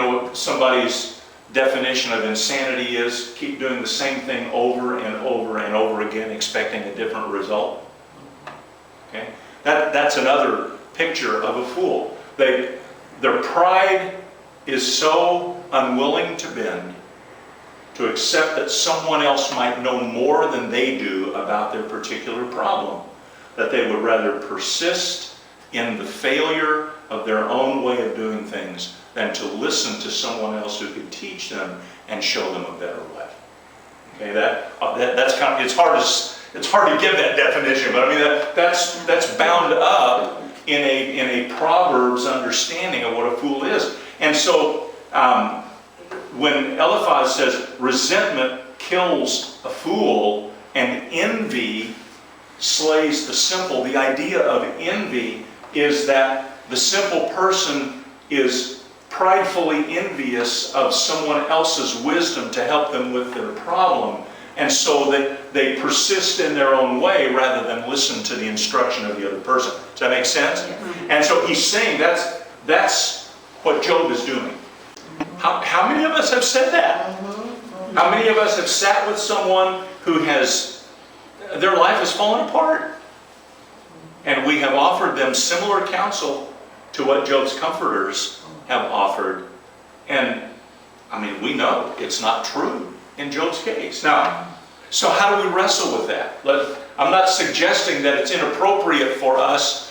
what somebody's definition of insanity is? Keep doing the same thing over and over and over again, expecting a different result. Okay? That's another picture of a fool. Their pride is so unwilling to bend to accept that someone else might know more than they do about their particular problem, that they would rather persist in the failure of their own way of doing things than to listen to someone else who could teach them and show them a better way. Okay, that's kind of, it's hard to give that definition, but I mean that's bound up in a Proverbs understanding of what a fool is. And so when Eliphaz says resentment kills a fool and envy slays the simple, the idea of envy is that the simple person is pridefully envious of someone else's wisdom to help them with their problem. And so they persist in their own way rather than listen to the instruction of the other person. Does that make sense? Yes. And so he's saying that's what Job is doing. How many of us have said that? How many of us have sat with someone who their life has fallen apart? And we have offered them similar counsel to what Job's comforters have offered. And, I mean, we know it's not true in Job's case. Now, so how do we wrestle with that? I'm not suggesting that it's inappropriate for us.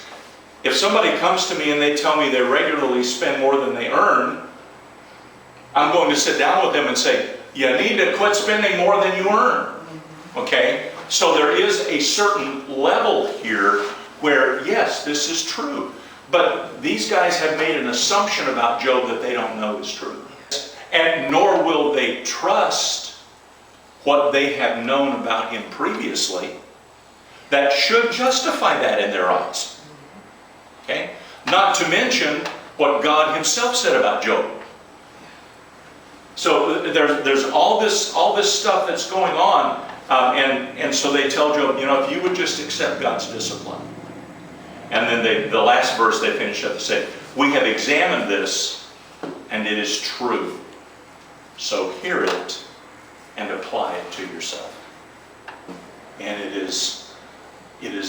If somebody comes to me and they tell me they regularly spend more than they earn, I'm going to sit down with them and say, you need to quit spending more than you earn. Okay? So there is a certain level here where, yes, this is true. But these guys have made an assumption about Job that they don't know is true. And nor will they trust what they have known about him previously that should justify that in their eyes. Okay? Not to mention what God himself said about Job. So there's all this stuff that's going on, and so they tell Job, if you would just accept God's discipline. And then the last verse they finish up to say, we have examined this, and it is true. So hear it and apply it to yourself. And it is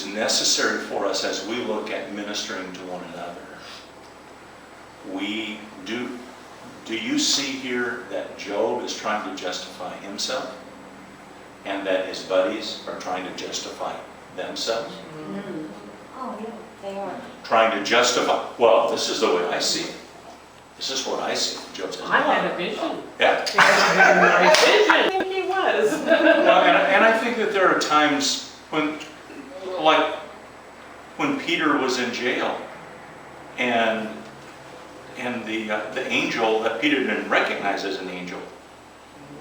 necessary for us as we look at ministering to one another. Do you see here that Job is trying to justify himself and that his buddies are trying to justify themselves? Mm-hmm. Oh, yeah, they are. Trying to justify, well, this is the way I see it. This is what I see. Job says, I had a vision. yeah. I think he was. Well, and I think that there are times when Peter was in jail and the angel that Peter didn't recognize as an angel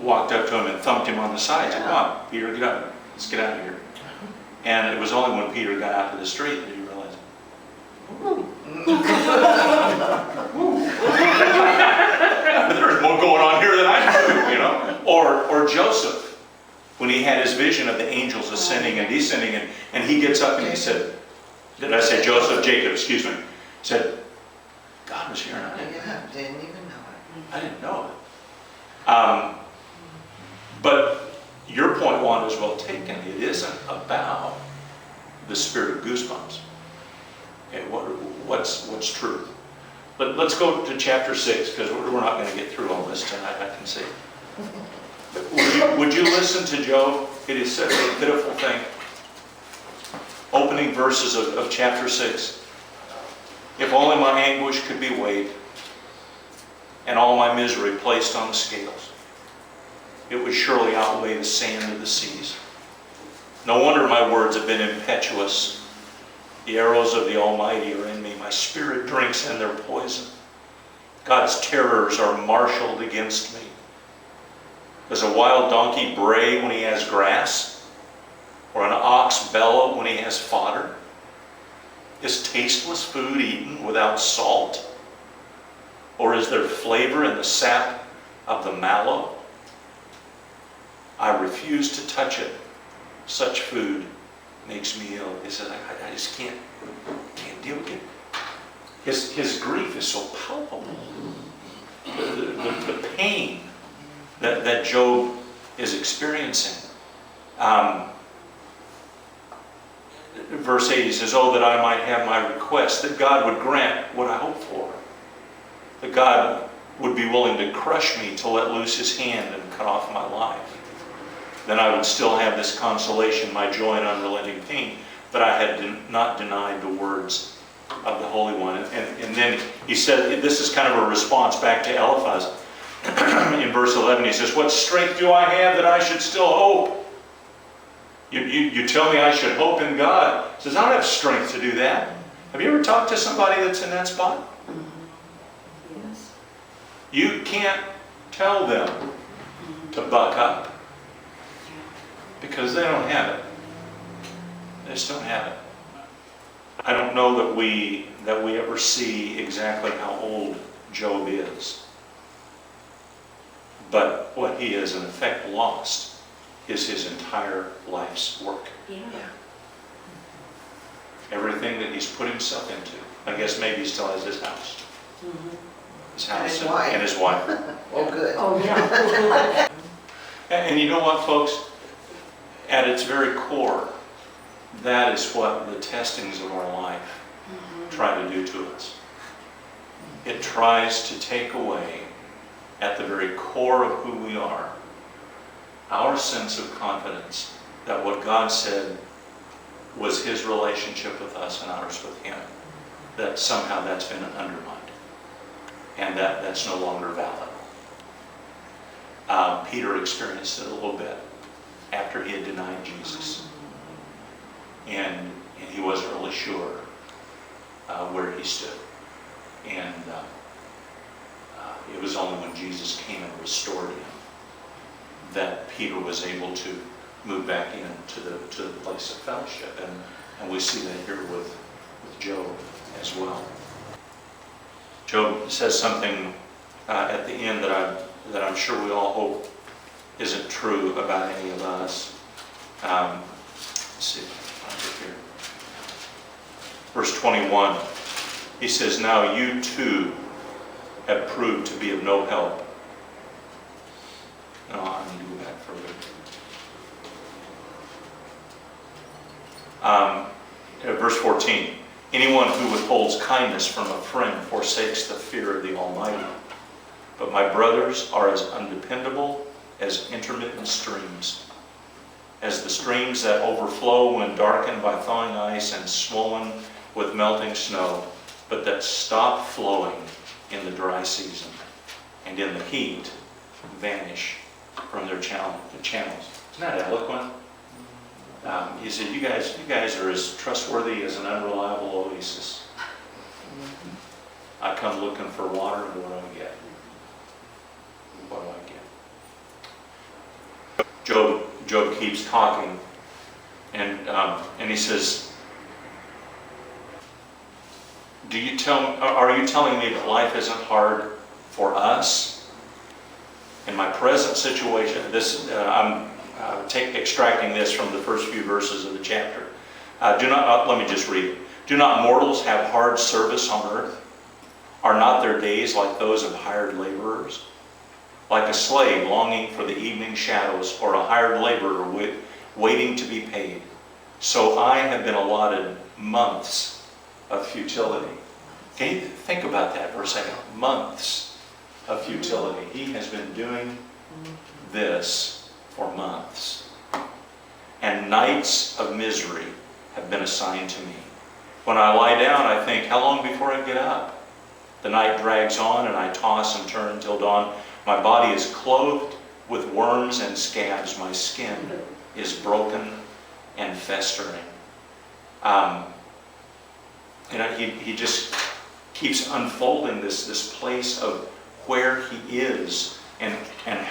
walked up to him and thumped him on the side. Said, come on, Peter, get up. Let's get out of here. And it was only when Peter got out to the street that he realized, there's more going on here than I knew, Or Joseph, when he had his vision of the angels ascending and descending, and he gets up and he said, did I say Joseph? Jacob, excuse me. He said, God was here and I didn't even know it. I didn't know it. But your point, Wanda, is well taken. It isn't about the spirit of goosebumps. Okay, what's true? Let's go to chapter 6, because we're not going to get through all this tonight, I can see. Would you listen to Job? It is such a pitiful thing. Opening verses of chapter 6. If only my anguish could be weighed, and all my misery placed on the scales, it would surely outweigh the sand of the seas. No wonder my words have been impetuous. The arrows of the Almighty are in me. My spirit drinks in their poison. God's terrors are marshaled against me. Does a wild donkey bray when he has grass? Or an ox bellow when he has fodder? Is tasteless food eaten without salt? Or is there flavor in the sap of the mallow? I refuse to touch it. Such food makes me ill. He says, I just can't deal with it. His grief is so palpable. the pain that Job is experiencing. Verse 8, he says, "Oh, that I might have my request, that God would grant what I hope for. That God would be willing to crush me to let loose his hand and cut off my life. Then I would still have this consolation, my joy and unrelenting pain, that I had not denied the words of the Holy One." And then he said, this is kind of a response back to Eliphaz. In verse 11, he says, "What strength do I have that I should still hope?" You tell me I should hope in God. He says, "I don't have strength to do that." Have you ever talked to somebody that's in that spot? Yes. You can't tell them to buck up because they don't have it. They just don't have it. I don't know that we ever see exactly how old Job is. But what he has in effect lost is his entire life's work. Yeah. Everything that he's put himself into. I guess maybe he still has his house. His house And his wife. and his wife. Oh, good. Oh, yeah. And you know what, folks? At its very core, that is what the testings of our life try to do to us. It tries to take away, at the very core of who we are, our sense of confidence that what God said was his relationship with us and ours with him, that somehow that's been undermined and that's no longer valid. Peter experienced it a little bit after he had denied Jesus, and he wasn't really sure where he stood. And it was only when Jesus came and restored him that Peter was able to move back into the place of fellowship. And we see that here with Job as well. Job says something at the end that I'm sure we all hope isn't true about any of us. Let's see if I can find it here. Verse 21, he says, "Now you too have proved to be of no help." No, I need to go back further. Verse 14, "Anyone who withholds kindness from a friend forsakes the fear of the Almighty. But my brothers are as undependable as intermittent streams, as the streams that overflow when darkened by thawing ice and swollen with melting snow, but that stop flowing in the dry season, and in the heat vanish from their channels." Isn't that eloquent? He said, you guys are as trustworthy as an unreliable oasis. I come looking for water, and what do I get? What do I get? Job keeps talking, and he says, are you telling me that life isn't hard for us? In my present situation, I'm extracting this from the first few verses of the chapter. Let me just read it. "Do not mortals have hard service on earth? Are not their days like those of hired laborers? Like a slave longing for the evening shadows, or a hired laborer waiting to be paid. So I have been allotted months of futility." Can you think about that for a second? Months of futility. He has been doing this for months. "And nights of misery have been assigned to me. When I lie down, I think, how long before I get up? The night drags on, and I toss and turn until dawn. My body is clothed with worms and scabs. My skin is broken and festering." He just keeps unfolding this place of where he is and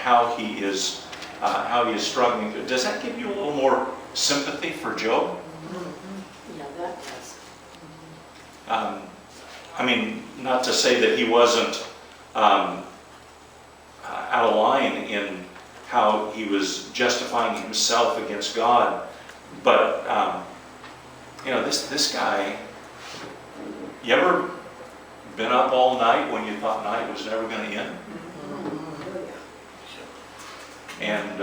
how he is struggling. Does that give you a little more sympathy for Job? Yeah, that does. I mean, not to say that he wasn't out of line in how he was justifying himself against God, but this guy. You ever been up all night when you thought night was never going to end? And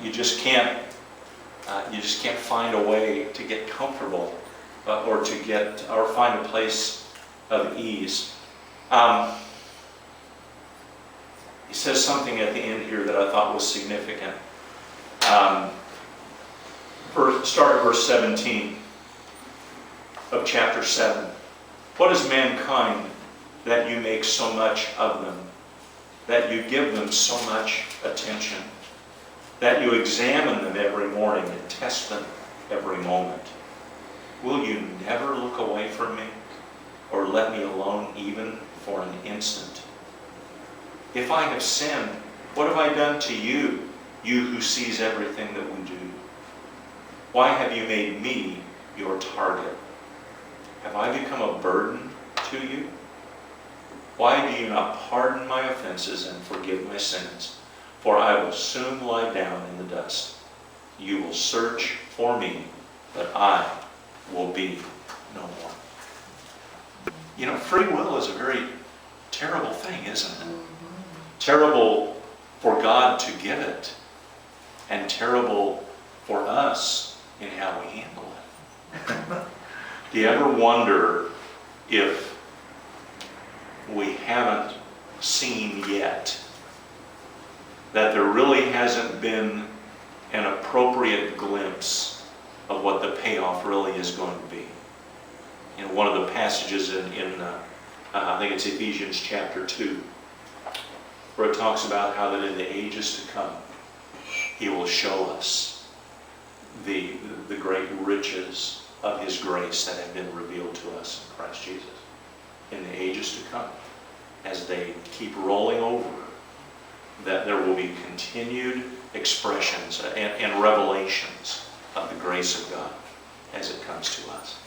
you just can't find a way to get comfortable or find a place of ease. He says something at the end here that I thought was significant. Start at verse 17 of chapter 7. What is mankind that you make so much of them, that you give them so much attention, that you examine them every morning and test them every moment? Will you never look away from me or let me alone even for an instant? If I have sinned, what have I done to you, you who sees everything that we do? Why have you made me your target? Have I become a burden to you? Why do you not pardon my offenses and forgive my sins? For I will soon lie down in the dust. You will search for me, but I will be no more. You know, free will is a very terrible thing, isn't it? Terrible for God to give it, and terrible for us in how we handle it. Do you ever wonder if we haven't seen yet that there really hasn't been an appropriate glimpse of what the payoff really is going to be? In one of the passages in I think it's Ephesians chapter 2, where it talks about how that in the ages to come, He will show us the great riches of His grace that have been revealed to us in Christ Jesus. In the ages to come, as they keep rolling over, that there will be continued expressions and revelations of the grace of God as it comes to us.